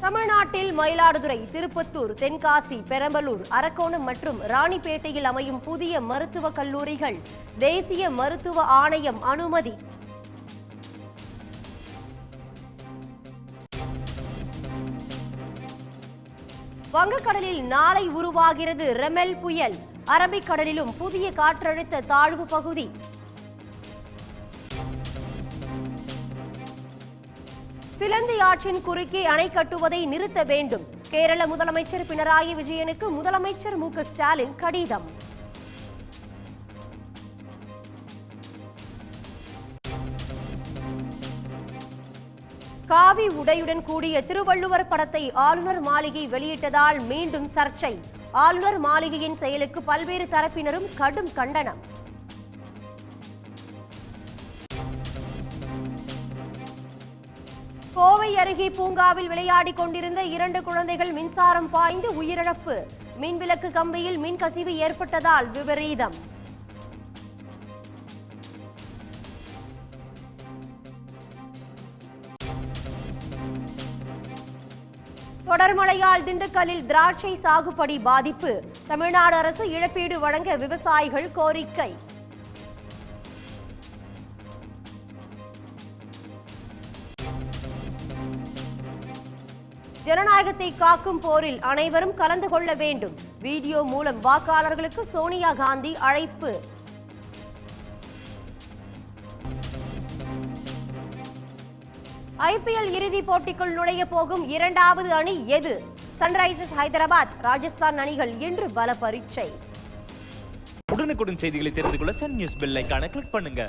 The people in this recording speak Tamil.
தமிழ்நாட்டில் மயிலாடுதுறை, திருப்பத்தூர், தென்காசி, பெரம்பலூர், அரக்கோணம் மற்றும் ராணிப்பேட்டையில் அமையும் புதிய மருத்துவக் கல்லூரிகள் தேசிய மருத்துவ ஆணையம் அனுமதி. வங்கக்கடலில் நாளை உருவாகிறது ரெமெல் புயல். அரபிக்கடலிலும் புதிய காற்றழுத்த தாழ்வு பகுதி. சிலந்தி ஆற்றின் குறுக்கே அணை கட்டுவதை நிறுத்த வேண்டும். கேரள முதலமைச்சர் பினராயி விஜயனுக்கு முதலமைச்சர் மு.க. ஸ்டாலின் கடிதம். காவி உடையுடன் கூடிய திருவள்ளுவர் படத்தை ஆளுநர் மாளிகை வெளியிட்டதால் மீண்டும் சர்ச்சை. ஆளுநர் மாளிகையின் செயலுக்கு பல்வேறு தரப்பினரும் கடும் கண்டனம். கோவை அருகே பூங்காவில் விளையாடிக் கொண்டிருந்த 2 குழந்தைகள் மின்சாரம் பாய்ந்து உயிரிழப்பு. மின்விளக்கு கம்பியில் மின்கசிவு ஏற்பட்டதால் விபரீதம். தொடர் மழையால் திண்டுக்கல்லில் திராட்சை சாகுபடி பாதிப்பு. தமிழ்நாடு அரசு இழப்பீடு வழங்க விவசாயிகள் கோரிக்கை. ஜனநாயகத்தை காக்கும் போரில் அனைவரும் கலந்து கொள்ள வேண்டும். வீடியோ மூலம் வாக்காளர்களுக்கு சோனியா காந்தி அழைப்பு. IPL இறுதிப் போட்டிக்குள் நுழைய போகும் 2வது அணி எது? சன்ரைசர்ஸ் ஹைதராபாத், ராஜஸ்தான் அணிகள் இன்று பல பரீட்சை. உடனுக்குடன் செய்திகளை தெரிந்து கொள்ள சன் நியூஸ் பெல் ஐகானை கிளிக் பண்ணுங்க.